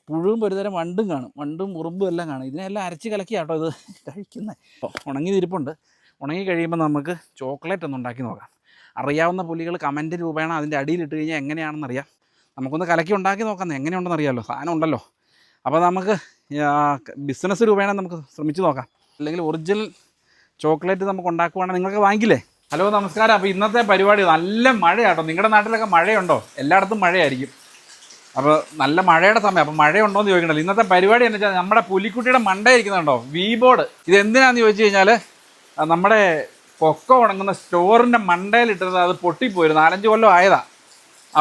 പുഴുവും ഒരുതരം വണ്ടും കാണും, വണ്ടും ഉറുമ്പും എല്ലാം കാണും. ഇതിനെല്ലാം അരച്ച് കലക്കിയാട്ടോ ഇത് കഴിക്കുന്നത്. അപ്പോൾ ഉണങ്ങിയിരിപ്പുണ്ട്. ഉണങ്ങി കഴിയുമ്പോൾ നമുക്ക് ചോക്ലേറ്റ് ഒന്ന് ഉണ്ടാക്കി നോക്കാം. അറിയാവുന്ന പുലികൾ കമൻറ്റ് രൂപേണ അതിൻ്റെ അടിയിലിട്ട് കഴിഞ്ഞാൽ എങ്ങനെയാണെന്നറിയാം. നമുക്കൊന്ന് കലക്കി ഉണ്ടാക്കി നോക്കാം, എങ്ങനെയുണ്ടെന്ന് അറിയാമല്ലോ, സാധനം ഉണ്ടല്ലോ. അപ്പോൾ നമുക്ക് ബിസിനസ് രൂപേണ നമുക്ക് ശ്രമിച്ച് നോക്കാം. അല്ലെങ്കിൽ ഒറിജിനൽ ചോക്ലേറ്റ് നമുക്ക് ഉണ്ടാക്കുവാണെങ്കിൽ നിങ്ങൾക്ക് വാങ്ങിക്കില്ലേ? ഹലോ, നമസ്കാരം. അപ്പോൾ ഇന്നത്തെ പരിപാടി നല്ല മഴയാട്ടോ. നിങ്ങളുടെ നാട്ടിലൊക്കെ മഴയുണ്ടോ? എല്ലായിടത്തും മഴയായിരിക്കും. അപ്പോൾ നല്ല മഴയുടെ സമയം. അപ്പോൾ മഴയുണ്ടോ എന്ന് ചോദിക്കണ്ടല്ലോ. ഇന്നത്തെ പരിപാടി എന്ന് വെച്ചാൽ നമ്മുടെ പുലിക്കുട്ടിയുടെ മണ്ട ഇരിക്കുന്നുണ്ടോ, വി ബോർഡ്. ഇത് എന്തിനാണെന്ന് ചോദിച്ചു കഴിഞ്ഞാൽ നമ്മുടെ കൊക്ക ഉണങ്ങുന്ന സ്റ്റോറിൻ്റെ മണ്ടയിലിട്ടത് അത് പൊട്ടിപ്പോയി, 4-5 കൊല്ലം ആയതാണ്.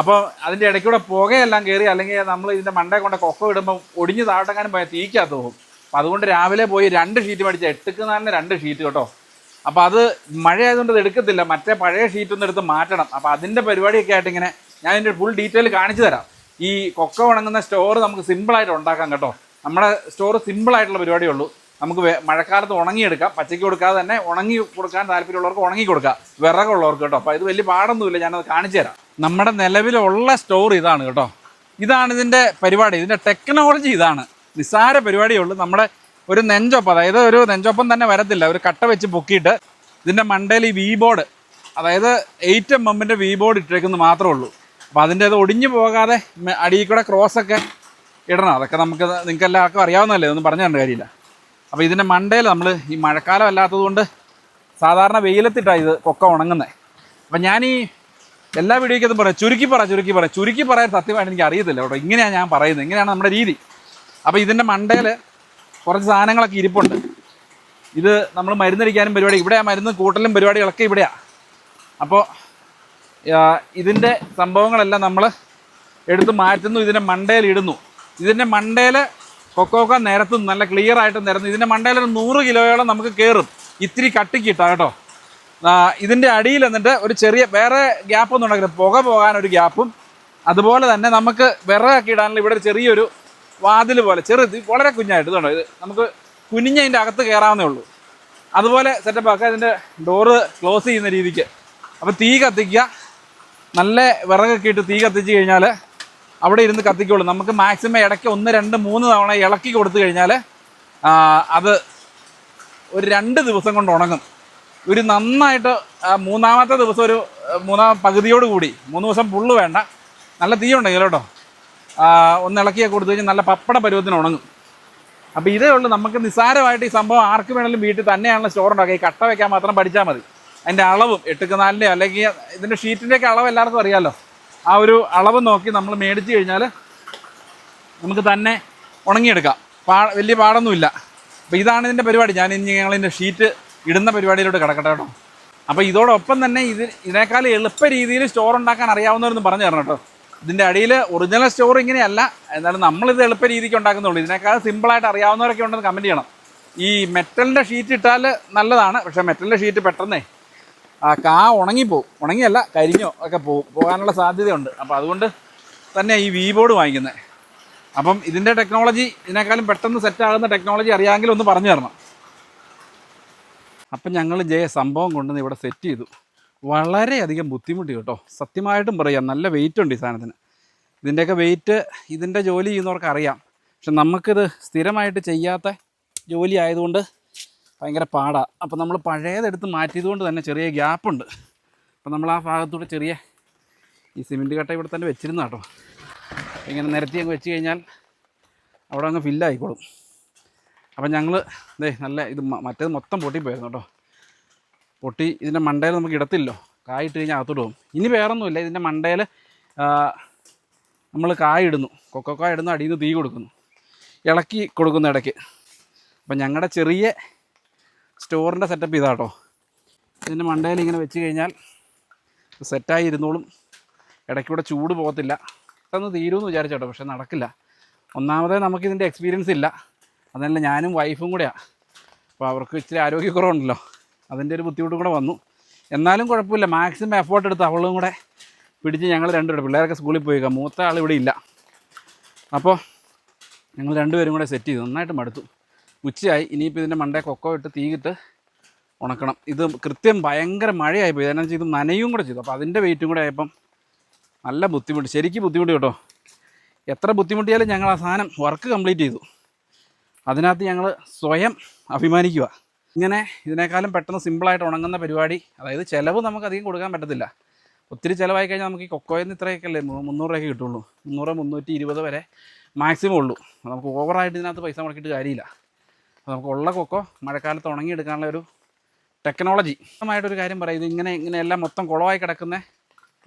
അപ്പോൾ അതിൻ്റെ ഇടയ്ക്കൂടെ പുകയെല്ലാം കയറി, അല്ലെങ്കിൽ നമ്മൾ ഇതിൻ്റെ മണ്ടയിൽ കൊണ്ട് കൊക്ക ഇടുമ്പോൾ ഒടിഞ്ഞ് താഴട്ടെങ്ങാനും പോയാൽ തീക്കകത്ത് പോകും. അപ്പോൾ അതുകൊണ്ട് രാവിലെ പോയി 2 ഷീറ്റ് മേടിച്ച് 8-4 2 ഷീറ്റ് കേട്ടോ. അപ്പോൾ അത് മഴയായതുകൊണ്ട് ഇത് എടുക്കത്തില്ല, മറ്റേ പഴയ ഷീറ്റൊന്നും എടുത്ത് മാറ്റണം. അപ്പോൾ അതിൻ്റെ പരിപാടിയൊക്കെ ആയിട്ട് ഇങ്ങനെ ഞാൻ ഇതിൻ്റെ ഫുൾ ഡീറ്റെയിൽ കാണിച്ചു തരാം. ഈ കൊക്ക ഉണങ്ങുന്ന സ്റ്റോർ നമുക്ക് സിമ്പിളായിട്ട് ഉണ്ടാക്കാം കേട്ടോ. നമ്മുടെ സ്റ്റോർ സിമ്പിളായിട്ടുള്ള പരിപാടിയേ ഉള്ളൂ. നമുക്ക് മഴക്കാലത്ത് ഉണങ്ങിയെടുക്കാം, പച്ചയ്ക്ക് കൊടുക്കാതെ തന്നെ ഉണങ്ങി കൊടുക്കാൻ താല്പര്യമുള്ളവർക്ക് ഉണങ്ങി കൊടുക്കാം, വിറകുള്ളവർക്ക് കേട്ടോ. അപ്പോൾ ഇത് വലിയ പാടൊന്നുമില്ല, ഞാനത് കാണിച്ചു തരാം. നമ്മുടെ നിലവിലുള്ള സ്റ്റോർ ഇതാണ് കേട്ടോ. ഇതാണ് ഇതിൻ്റെ പരിപാടി, ഇതിൻ്റെ ടെക്നോളജി ഇതാണ്. നിസ്സാര പരിപാടിയേ ഉള്ളൂ. നമ്മുടെ ഒരു നെഞ്ചൊപ്പം, അതായത് ഒരു നെഞ്ചൊപ്പം തന്നെ വരത്തില്ല, ഒരു കട്ട വെച്ച് പൊക്കിയിട്ട് ഇതിൻ്റെ മണ്ടയിൽ ഈ വി ബോർഡ്, അതായത് 8 mm വി ബോർഡ് ഇട്ടേക്കുന്നത് മാത്രമേ ഉള്ളൂ. അപ്പോൾ അതിൻ്റെ അത് ഒടിഞ്ഞു പോകാതെ അടിയിൽ കൂടെ ക്രോസൊക്കെ ഇടണം. അതൊക്കെ നിങ്ങൾക്ക് എല്ലാവർക്കും അറിയാവുന്നതല്ലേ, ഒന്നും പറഞ്ഞു തരേണ്ട കാര്യമില്ല. അപ്പോൾ ഇതിൻ്റെ മണ്ടയിൽ നമ്മൾ ഈ മഴക്കാലം അല്ലാത്തത് കൊണ്ട് സാധാരണ വെയിലത്തിട്ടാണ് ഇത് കൊക്ക ഉണങ്ങുന്നത്. അപ്പം ഞാൻ ഈ എല്ലാ വീഡിയോയ്ക്കതും പറയാം, ചുരുക്കി പറയാൻ സത്യമായിട്ട് എനിക്ക് അറിയത്തില്ല കേട്ടോ. ഇങ്ങനെയാണ് ഞാൻ പറയുന്നത്, ഇങ്ങനെയാണ് നമ്മുടെ രീതി. അപ്പോൾ ഇതിൻ്റെ മണ്ടയിൽ കുറച്ച് സാധനങ്ങളൊക്കെ ഇരിപ്പുണ്ട്. ഇത് നമ്മൾ മരുന്നടിക്കാനും പരിപാടി ഇവിടെയാണ്, മരുന്ന് കൂട്ടലും പരിപാടികളൊക്കെ ഇവിടെയാണ്. അപ്പോൾ ഇതിൻ്റെ സംഭവങ്ങളെല്ലാം നമ്മൾ എടുത്ത് മാറ്റുന്നു, ഇതിൻ്റെ മണ്ടയിൽ ഇടുന്നു. ഇതിൻ്റെ മണ്ടയിൽ കൊക്കോക്ക നിരത്തും, നല്ല ക്ലിയർ ആയിട്ട് നിരത്തും. ഇതിൻ്റെ മണ്ടയിൽ 100 കിലോയോളം നമുക്ക് കയറും, ഇത്തിരി കട്ടിക്ക് ഇട്ടാൽ കേട്ടോ. ഇതിൻ്റെ അടിയിൽ എന്നിട്ട് ഒരു ചെറിയ വേറെ ഗ്യാപ്പൊന്നും ഉണ്ടാക്കില്ല, പുക പോകാനൊരു ഗ്യാപ്പും, അതുപോലെ തന്നെ നമുക്ക് വിറകൊക്കെ ഇടാനുള്ള ഇവിടെ ഒരു ചെറിയൊരു വാതിൽ പോലെ ചെറുത്, വളരെ കുഞ്ഞായിട്ട് ഇതുണ്ടോ, ഇത് നമുക്ക് കുനിഞ്ഞതിൻ്റെ അകത്ത് കയറാവുന്നേ ഉള്ളൂ. അതുപോലെ സെറ്റപ്പ് ആക്കുക, ഇതിൻ്റെ ഡോറ് ക്ലോസ് ചെയ്യുന്ന രീതിക്ക്. അപ്പോൾ തീ കത്തിക്കുക, നല്ല വിറകൊക്കെ ഇട്ട് തീ കത്തിച്ച് കഴിഞ്ഞാൽ അവിടെ ഇരുന്ന് കത്തിക്കുള്ളൂ. നമുക്ക് മാക്സിമം ഇടയ്ക്ക് 1, 2, 3 തവണ ഇളക്കി കൊടുത്തു കഴിഞ്ഞാൽ അത് ഒരു 2 ദിവസം കൊണ്ട് ഉണങ്ങും. ഒരു നന്നായിട്ട് 3-ാമത്തെ ദിവസം ഒരു 3-ാം പകുതിയോട് കൂടി, 3 ദിവസം ഫുള്ള് വേണ്ട, നല്ല തീ ഉണ്ടെങ്കിൽ കേട്ടോ, ഒന്ന് ഇളക്കിയൊക്കെ കൊടുത്തു കഴിഞ്ഞാൽ നല്ല പപ്പട പരുവത്തിന് ഉണങ്ങും. അപ്പോൾ ഇതേ ഉള്ളൂ. നമുക്ക് നിസ്സാരമായിട്ട് ഈ സംഭവം ആർക്ക് വേണമെങ്കിലും വീട്ടിൽ തന്നെയാണല്ലോ സ്റ്റോർ ഉണ്ടാക്കുക. ഈ കട്ട വയ്ക്കാൻ മാത്രം പഠിച്ചാൽ മതി. അതിൻ്റെ അളവും 8-4 അല്ലെങ്കിൽ ഇതിൻ്റെ ഷീറ്റിൻ്റെയൊക്കെ അളവ് എല്ലാവർക്കും അറിയാമല്ലോ. ആ ഒരു അളവ് നോക്കി നമ്മൾ മേടിച്ച് കഴിഞ്ഞാൽ നമുക്ക് തന്നെ ഉണങ്ങിയെടുക്കാം, വലിയ പാടൊന്നുമില്ല. അപ്പോൾ ഇതാണ് ഇതിൻ്റെ പരിപാടി. ഞാൻ ഇനി ഞങ്ങളിതിൻ്റെ ഷീറ്റ് ഇടുന്ന പരിപാടിയിലോട്ട് കിടക്കട്ടെ കേട്ടോ. അപ്പോൾ ഇതോടൊപ്പം തന്നെ ഇതിനേക്കാൾ എളുപ്പ രീതിയിൽ സ്റ്റോർ ഉണ്ടാക്കാൻ അറിയാവുന്നവരൊന്നും പറഞ്ഞു തരണം കേട്ടോ. ഇതിൻ്റെ അടിയിൽ ഒറിജിനൽ സ്റ്റോർ ഇങ്ങനെയല്ല, എന്നാലും നമ്മളിത് എളുപ്പ രീതിക്ക് ഉണ്ടാക്കുന്നുള്ളൂ. ഇതിനേക്കാൾ സിമ്പിളായിട്ട് അറിയാവുന്നവരൊക്കെ ഉണ്ടെന്ന് കമൻറ്റ് ചെയ്യണം. ഈ മെറ്റലിൻ്റെ ഷീറ്റ് ഇട്ടാൽ നല്ലതാണ്, പക്ഷേ മെറ്റലിൻ്റെ ഷീറ്റ് പെട്ടെന്നേ ഉണങ്ങിപ്പോവും, ഉണങ്ങിയല്ല കരിഞ്ഞോ ഒക്കെ പോകാനുള്ള സാധ്യതയുണ്ട്. അപ്പോൾ അതുകൊണ്ട് തന്നെ ഈ വി ബോർഡ് വാങ്ങിക്കുന്നത്. അപ്പം ഇതിൻ്റെ ടെക്നോളജി ഇതിനേക്കാളും പെട്ടെന്ന് സെറ്റാകുന്ന ടെക്നോളജി അറിയാമെങ്കിൽ ഒന്ന് പറഞ്ഞു തരണം. അപ്പം ഞങ്ങൾ സംഭവം കൊണ്ടുവന്ന് ഇവിടെ സെറ്റ് ചെയ്തു. വളരെയധികം ബുദ്ധിമുട്ടി കേട്ടോ, സത്യമായിട്ടും പറയാം. നല്ല വെയിറ്റ് ഉണ്ട് ഈ സാധനത്തിന്. ഇതിൻ്റെയൊക്കെ വെയിറ്റ് ഇതിൻ്റെ ജോലി ചെയ്യുന്നവർക്ക് അറിയാം. പക്ഷെ നമുക്കിത് സ്ഥിരമായിട്ട് ചെയ്യാത്ത ജോലി ആയതുകൊണ്ട് ഭയങ്കര പാടാണ്. അപ്പോൾ നമ്മൾ പഴയതെടുത്ത് മാറ്റിയതുകൊണ്ട് തന്നെ ചെറിയ ഗ്യാപ്പുണ്ട്. അപ്പോൾ നമ്മൾ ആ ഭാഗത്തൂടെ ചെറിയ ഈ സിമെൻറ്റ് കട്ട ഇവിടെ തന്നെ വെച്ചിരുന്ന കേട്ടോ. ഇങ്ങനെ നിരത്തി അങ്ങ് വെച്ച് കഴിഞ്ഞാൽ അവിടെ അങ്ങ് ഫില്ലായിക്കോളും. അപ്പം ഞങ്ങൾ നല്ല ഇത് മറ്റേത് മൊത്തം പൊട്ടിപ്പോയിരുന്നു കേട്ടോ. പൊട്ടി ഇതിൻ്റെ മണ്ടയിൽ നമുക്ക് ഇടത്തില്ലോ, കായിട്ട് കഴിഞ്ഞാൽ അകത്തോട്ട് പോകും. ഇനി വേറൊന്നുമില്ല, ഇതിൻ്റെ മണ്ടയിൽ നമ്മൾ കായ ഇടുന്നു, കൊക്കോക്കായ ഇടുന്നു, അടിയിൽ നിന്ന് തീ കൊടുക്കുന്നു, ഇളക്കി കൊടുക്കുന്നു ഇടയ്ക്ക്. അപ്പം ഞങ്ങളുടെ ചെറിയ സ്റ്റോറിൻ്റെ സെറ്റപ്പ് ഇതാട്ടോ. ഇതിൻ്റെ മണ്ടയിൽ ഇങ്ങനെ വെച്ച് കഴിഞ്ഞാൽ സെറ്റായി ഇരുന്നോളും, ഇടയ്ക്കൂടെ ചൂട് പോകത്തില്ല. പെട്ടെന്ന് തീരുമെന്ന് വിചാരിച്ചോട്ടോ, പക്ഷെ നടക്കില്ല. ഒന്നാമതേ നമുക്കിതിൻ്റെ എക്സ്പീരിയൻസ് ഇല്ല, അതല്ല ഞാനും വൈഫും കൂടെയാണ്. അപ്പോൾ അവർക്ക് ഇച്ചിരി ആരോഗ്യക്കുറവുണ്ടല്ലോ, അതിൻ്റെ ഒരു ബുദ്ധിമുട്ടും കൂടെ വന്നു. എന്നാലും കുഴപ്പമില്ല, മാക്സിമം എഫേർട്ട് എടുത്ത് അവളും കൂടെ പിടിച്ച് ഞങ്ങൾ രണ്ടുപേരും, പിള്ളേരൊക്കെ സ്കൂളിൽ പോയേക്കാം, മൂത്ത ആൾ ഇവിടെ ഇല്ല. അപ്പോൾ ഞങ്ങൾ രണ്ടുപേരും കൂടെ സെറ്റ് ചെയ്തു. നന്നായിട്ട് മടുത്തു. ഉച്ചയായി. ഇനിയിപ്പോൾ ഇതിൻ്റെ മണ്ടേ കൊക്കോ ഇട്ട് തീയിട്ട് ഉണക്കണം. ഇത് കൃത്യം ഭയങ്കര മഴയായിപ്പോയി, അതിനു വെച്ചാൽ ഇത് നനയും കൂടെ ചെയ്തു. അപ്പോൾ അതിൻ്റെ വെയിറ്റും കൂടെ ആയപ്പം നല്ല ബുദ്ധിമുട്ട്, ശരിക്കും ബുദ്ധിമുട്ട് കേട്ടോ. എത്ര ബുദ്ധിമുട്ടിയാലും ഞങ്ങൾ ആ സാധനം വർക്ക് കംപ്ലീറ്റ് ചെയ്തു. അതിനകത്ത് ഞങ്ങൾ സ്വയം അഭിമാനിക്കുക. ഇങ്ങനെ ഇതിനേക്കാളും പെട്ടെന്ന് സിമ്പിളായിട്ട് ഉണങ്ങുന്ന പരിപാടി, അതായത് ചിലവ് നമുക്ക് അധികം കൊടുക്കാൻ പറ്റത്തില്ല. ഒത്തിരി ചിലവായി കഴിഞ്ഞാൽ നമുക്ക് ഈ കൊക്കോയിൽ നിന്ന് ഇത്രയൊക്കെ അല്ലേ 300 രൂപയ്ക്ക് കിട്ടുള്ളൂ. 300, 320 വരെ മാക്സിമം ഉള്ളൂ. നമുക്ക് ഓവറായിട്ട് ഇതിനകത്ത് പൈസ മുടക്കിയിട്ട് കാര്യമില്ല. അപ്പോൾ നമുക്ക് ഉള്ള കൊക്കോ മഴക്കാലത്ത് ഉണങ്ങിയെടുക്കാനുള്ള ഒരു ടെക്നോളജി. ആയിട്ടൊരു കാര്യം പറയാം, ഇത് ഇങ്ങനെ എല്ലാം മൊത്തം കുളമായി കിടക്കുന്ന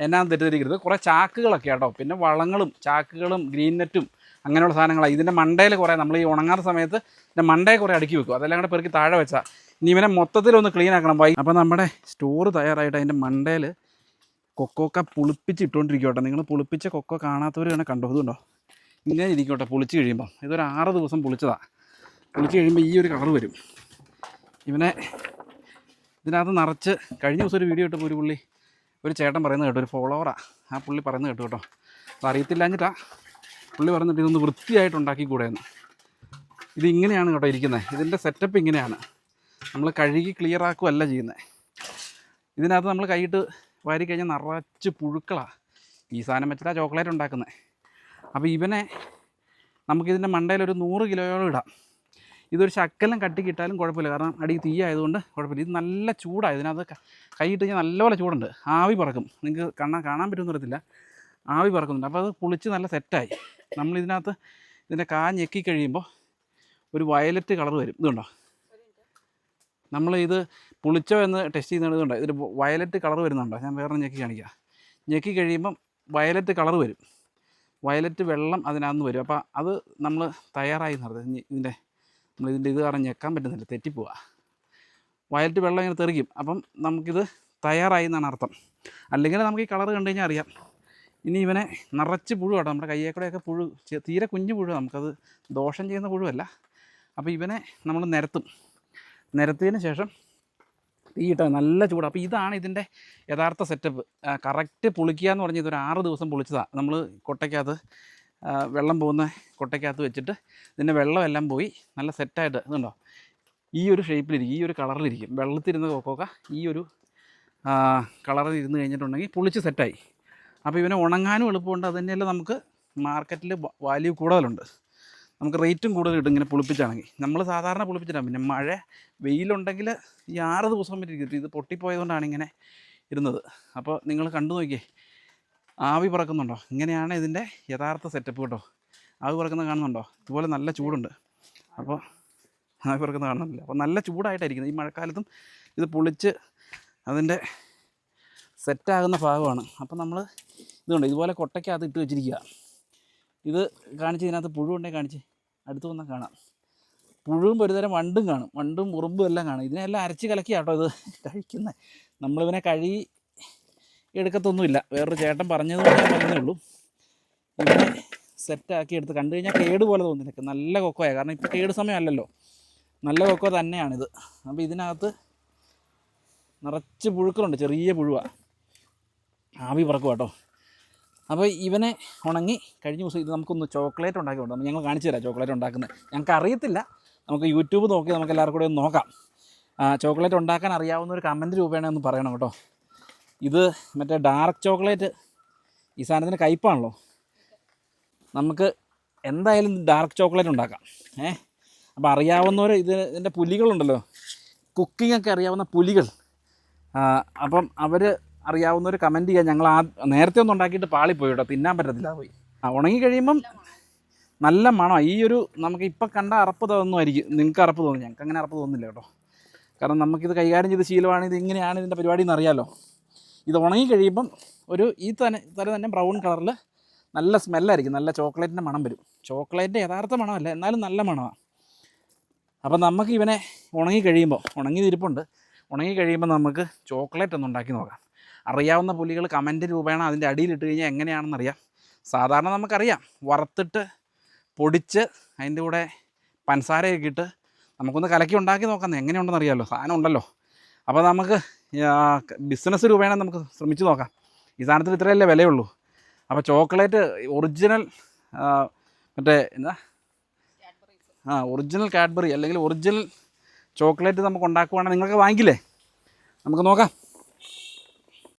എന്നാന്ന് തെറ്റിദ്ധരിക്കരുത്. കുറേ ചാക്കുകളൊക്കെ കേട്ടോ, പിന്നെ വളങ്ങളും ചാക്കുകളും ഗ്രീൻ നെറ്റും അങ്ങനെയുള്ള സാധനങ്ങളാണ്. ഇതിൻ്റെ മണ്ടയിൽ കുറേ നമ്മൾ ഈ ഉണങ്ങാത്ത സമയത്ത് ഇതിൻ്റെ മണ്ടയിൽ കുറേ അടുക്കി വെക്കും. അതെല്ലാം കൂടെ പെറുക്കി താഴെ വെച്ചാൽ ഇനി ഇവനെ മൊത്തത്തിലൊന്ന് ക്ലീൻ ആക്കണം. അപ്പോൾ നമ്മുടെ സ്റ്റോറ് തയ്യാറായിട്ട് അതിൻ്റെ മണ്ടയിൽ കൊക്കോക്ക പുളിപ്പിച്ചിട്ടുകൊണ്ടിരിക്കട്ടെ. നിങ്ങൾ പുളിപ്പിച്ച കൊക്കോ കാണാത്തവർ വേണേൽ കണ്ടോ, ഇതുണ്ടോ ഇങ്ങനെ ഇരിക്കട്ടെ. പുളിച്ച് കഴിയുമ്പോൾ ഇതൊരു 6 ദിവസം പുളിച്ചതാണ്. പുളിച്ച് കഴിയുമ്പോൾ ഈ ഒരു കളർ വരും. ഇവനെ ഇതിനകത്ത് നിറച്ച് കഴിഞ്ഞ ദിവസം ഒരു വീഡിയോ ഇട്ടപ്പോൾ ഒരു ചേട്ടൻ പറയുന്നത് കേട്ടോ, ഒരു ഫോളോവറാണ്, ആ പുള്ളി പറയുന്നത് കേട്ടോ അത് അറിയത്തില്ലാഞ്ഞിട്ടാ പുള്ളി പറഞ്ഞിട്ട് ഇതൊന്ന് വൃത്തിയായിട്ട് ഉണ്ടാക്കിക്കൂടെയെന്ന്. ഇതിങ്ങനെയാണ് കേട്ടോ ഇരിക്കുന്നത്. ഇതിൻ്റെ സെറ്റപ്പ് ഇങ്ങനെയാണ്. നമ്മൾ കഴുകി ക്ലിയർ ആക്കുകയല്ല ചെയ്യുന്നത്. ഇതിനകത്ത് നമ്മൾ കൈയിട്ട് വാരി കഴിഞ്ഞാൽ നിറച്ച് പുഴുക്കളാണ്. ഈ സാധനം വെച്ചിട്ടാണ് ചോക്ലേറ്റ് ഉണ്ടാക്കുന്നത്. അപ്പോൾ ഇവനെ നമുക്കിതിൻ്റെ മണ്ടയിലൊരു 100 കിലോയോളം ഇടാം. ഇതൊരു ശക്കലം കട്ടിക്കിട്ടാലും കുഴപ്പമില്ല, കാരണം അടി തീ ആയതുകൊണ്ട് കുഴപ്പമില്ല. ഇത് നല്ല ചൂടാണ്. ഇതിനകത്ത് കൈയിട്ട് കഴിഞ്ഞാൽ നല്ലപോലെ ചൂടുണ്ട്. ആവി പറക്കും. നിങ്ങൾക്ക് കാണാൻ പറ്റുമെന്ന് അറിയത്തില്ല, ആവി പറക്കുന്നുണ്ട്. അപ്പോൾ അത് പുളിച്ച് നല്ല സെറ്റായി. നമ്മളിതിനകത്ത് ഇതിൻ്റെ ഞെക്കി കഴിയുമ്പോൾ ഒരു വയലറ്റ് കളർ വരും. ഇതുണ്ടോ, നമ്മളിത് പുളിച്ചോ എന്ന് ടെസ്റ്റ് ചെയ്യുന്നതുകൊണ്ട് ഇതൊരു വയലറ്റ് കളർ വരുന്നുണ്ടോ? ഞാൻ വേറെ ഞെക്കി കാണിക്കാം. ഞെക്കി കഴിയുമ്പം വയലറ്റ് കളർ വരും, വയലറ്റ് വെള്ളം അതിനകത്ത് വരും. അപ്പോൾ അത് നമ്മൾ തയ്യാറായി നടത്തും. നമ്മളിതിൻ്റെ ഇത് കാരണം ഞെക്കാൻ പറ്റുന്നില്ല, തെറ്റിപ്പോവുക. വയലറ്റ് വെള്ളം ഇങ്ങനെ തെറിക്കും. അപ്പം നമുക്കിത് തയ്യാറായി എന്നാണ് അർത്ഥം. അല്ലെങ്കിൽ നമുക്ക് ഈ കളർ കണ്ടു കഴിഞ്ഞാൽ അറിയാം. ഇനി ഇവനെ നിറച്ച് പുഴു കേട്ടോ, നമ്മുടെ കയ്യേക്കൂടെയൊക്കെ പുഴു, തീരെ കുഞ്ഞു പുഴു, നമുക്കത് ദോഷം ചെയ്യുന്ന പുഴുവല്ല. അപ്പോൾ ഇവനെ നമ്മൾ നിരത്തിയതിന് ശേഷം തീയിട്ട നല്ല ചൂട്. അപ്പോൾ ഇതാണ് ഇതിൻ്റെ യഥാർത്ഥ സെറ്റപ്പ്. കറക്റ്റ് പുളിക്കുക എന്ന് പറഞ്ഞാൽ ഇതൊരു 6 ദിവസം പുളിച്ചതാണ്. നമ്മൾ കൊട്ടയ്ക്കകത്ത് വെള്ളം പോകുന്ന കൊട്ടയ്ക്കകത്ത് വെച്ചിട്ട് ഇതിൻ്റെ വെള്ളമെല്ലാം പോയി നല്ല സെറ്റായിട്ട് ഇതുണ്ടോ ഈ ഒരു ഷേപ്പിലിരിക്കും, ഈ ഒരു കളറിലിരിക്കും. വെള്ളത്തിരുന്ന് കൊക്കോക്ക ഈ ഒരു കളറിൽ ഇരുന്ന് കഴിഞ്ഞിട്ടുണ്ടെങ്കിൽ പുളിച്ച് സെറ്റായി. അപ്പോൾ ഇവനെ ഉണങ്ങാനും എളുപ്പമുണ്ട്. അത് തന്നെയല്ല നമുക്ക് മാർക്കറ്റിൽ വാല്യൂ കൂടുതലുണ്ട്, നമുക്ക് റേറ്റും കൂടുതൽ കിട്ടും ഇങ്ങനെ പുളിപ്പിച്ചാണെങ്കിൽ. നമ്മൾ സാധാരണ പുളിപ്പിച്ചിട്ടാണ്. പിന്നെ വെയിലുണ്ടെങ്കിൽ ഈ 6 ദിവസം വരെ ഇരിക്കും. ഇത് പൊട്ടിപ്പോയതുകൊണ്ടാണ് ഇങ്ങനെ ഇരുന്നത്. അപ്പോൾ നിങ്ങൾ കണ്ടു നോക്കിയേ, ആവി പറക്കുന്നുണ്ടോ? ഇങ്ങനെയാണ് ഇതിൻ്റെ യഥാർത്ഥ സെറ്റപ്പ് കേട്ടോ. ആവി പറക്കുന്നത് കാണുന്നുണ്ടോ? ഇതുപോലെ നല്ല ചൂടുണ്ട്. അപ്പോൾ ആവി പറക്കുന്നത് കാണുന്നില്ല. അപ്പോൾ നല്ല ചൂടായിട്ടായിരിക്കുന്നത്. ഈ മഴക്കാലത്തും ഇത് പൊളിച്ച് അതിൻ്റെ സെറ്റാകുന്ന ഭാഗമാണ്. അപ്പോൾ നമ്മൾ ഇതുകൊണ്ട് ഇതുപോലെ കൊട്ടയ്ക്കകത്ത് ഇട്ട് വെച്ചിരിക്കുക. ഇത് കാണിച്ച് ഇതിനകത്ത് പുഴു ഉണ്ടെങ്കിൽ കാണിച്ച് അടുത്ത് വന്നാൽ കാണാം. പുഴുവും ഒരുതരം വണ്ടും കാണും, വണ്ടും ഉറുമ്പും എല്ലാം കാണും. ഇതിനെല്ലാം അരച്ച് കലക്കിയാട്ടോ ഇത് കഴിക്കുന്നത്. നമ്മളിവനെ കഴുകി എടുക്കത്തൊന്നുമില്ല. വേറൊരു ചേട്ടൻ പറഞ്ഞതുകൊണ്ട് ഞാൻ പറഞ്ഞതേ ഉള്ളൂ. ഇവനെ സെറ്റാക്കി എടുത്ത് കണ്ടു കഴിഞ്ഞാൽ കേട് പോലെ തോന്നില്ല. നല്ല കൊക്കോയാണ്, കാരണം ഇപ്പോൾ കേട് സമയമല്ലല്ലോ, നല്ല കൊക്കോ തന്നെയാണിത്. അപ്പോൾ ഇതിനകത്ത് നിറച്ച് പുഴുക്കളുണ്ട്, ചെറിയ പുഴുവാണ്, ആവി പറക്കും കേട്ടോ. അപ്പോൾ ഇവനെ ഉണങ്ങി കഴിഞ്ഞ ദിവസം ഇത് നമുക്കൊന്ന് ചോക്ലേറ്റ് ഉണ്ടാക്കി കൊണ്ടുവന്നു. ഞങ്ങൾ കാണിച്ചു തരാം ചോക്ലേറ്റ് ഉണ്ടാക്കുന്നത്. ഞങ്ങൾക്ക് അറിയത്തില്ല, നമുക്ക് യൂട്യൂബ് നോക്കി നമുക്ക് എല്ലാവർക്കും കൂടെ ഒന്ന് നോക്കാം. ചോക്ലേറ്റ് ഉണ്ടാക്കാൻ അറിയാവുന്ന ഒരു കമൻറ്റ് രൂപേണ ഒന്ന് പറയണം കേട്ടോ. ഇത് മറ്റേ ഡാർക്ക് ചോക്ലേറ്റ്, ഈ സാധനത്തിന് കയ്പ്പാണല്ലോ. നമുക്ക് എന്തായാലും ഡാർക്ക് ചോക്ലേറ്റ് ഉണ്ടാക്കാം. അപ്പോൾ അറിയാവുന്നവർ ഇതിൻ്റെ പുലികളുണ്ടല്ലോ, കുക്കിങ്ങൊക്കെ അറിയാവുന്ന പുലികൾ, അപ്പം അവർ അറിയാവുന്നവർ കമൻറ്റ് ചെയ്യാൻ. ഞങ്ങൾ നേരത്തെ ഒന്നും ഉണ്ടാക്കിയിട്ട് പാളിപ്പോയി കേട്ടോ, തിന്നാൻ പറ്റത്തില്ല, പോയി. ഉണങ്ങി കഴിയുമ്പം നല്ല മണം. ഈ ഒരു നമുക്ക് ഇപ്പം കണ്ട അറപ്പ് തോന്നുമായിരിക്കും, നിങ്ങൾക്ക് അറപ്പ് തോന്നും, ഞങ്ങൾക്ക് അങ്ങനെ അറപ്പ് തോന്നുന്നില്ല കേട്ടോ. കാരണം നമുക്കിത് കൈകാര്യം ചെയ്ത് ശീലമാണ്. ഇത് ഇങ്ങനെയാണ് ഇതിൻ്റെ പരിപാടി എന്നറിയാമല്ലോ. ഇത് ഉണങ്ങി കഴിയുമ്പം ഈ തന്നെ ബ്രൗൺ കളറിൽ നല്ല സ്മെല്ലായിരിക്കും, നല്ല ചോക്ലേറ്റിൻ്റെ മണം വരും. ചോക്ലേറ്റിൻ്റെ യഥാർത്ഥ മണമല്ല, എന്നാലും നല്ല മണമാണ്. അപ്പം നമുക്ക് ഇവനെ ഉണങ്ങി കഴിയുമ്പോൾ നമുക്ക് ചോക്ലേറ്റ് ഒന്ന് ഉണ്ടാക്കി നോക്കാം. അറിയാവുന്ന പുലികൾ കമൻറ്റ് രൂപേണ അതിൻ്റെ അടിയിലിട്ട് കഴിഞ്ഞാൽ എങ്ങനെയാണെന്നറിയാം. സാധാരണ നമുക്കറിയാം, വറുത്തിട്ട് പൊടിച്ച് അതിൻ്റെ കൂടെ പഞ്ചസാരയൊക്കെ ഇട്ട് നമുക്കൊന്ന് കലക്കി ഉണ്ടാക്കി നോക്കാം, എങ്ങനെയുണ്ടെന്ന് അറിയാമല്ലോ, സാധനം ഉണ്ടല്ലോ. അപ്പോൾ നമുക്ക് ബിസിനസ് രൂപേണ നമുക്ക് ശ്രമിച്ചു നോക്കാം. ഈ സാധനത്തിന് ഇത്രയല്ലേ വിലയുള്ളൂ. അപ്പോൾ ചോക്ലേറ്റ് ഒറിജിനൽ ഒറിജിനൽ കാഡ്ബറി അല്ലെങ്കിൽ ഒറിജിനൽ ചോക്ലേറ്റ് നമുക്ക് ഉണ്ടാക്കുവാണെങ്കിൽ നിങ്ങൾക്ക് വാങ്ങിക്കില്ലേ? നമുക്ക് നോക്കാം.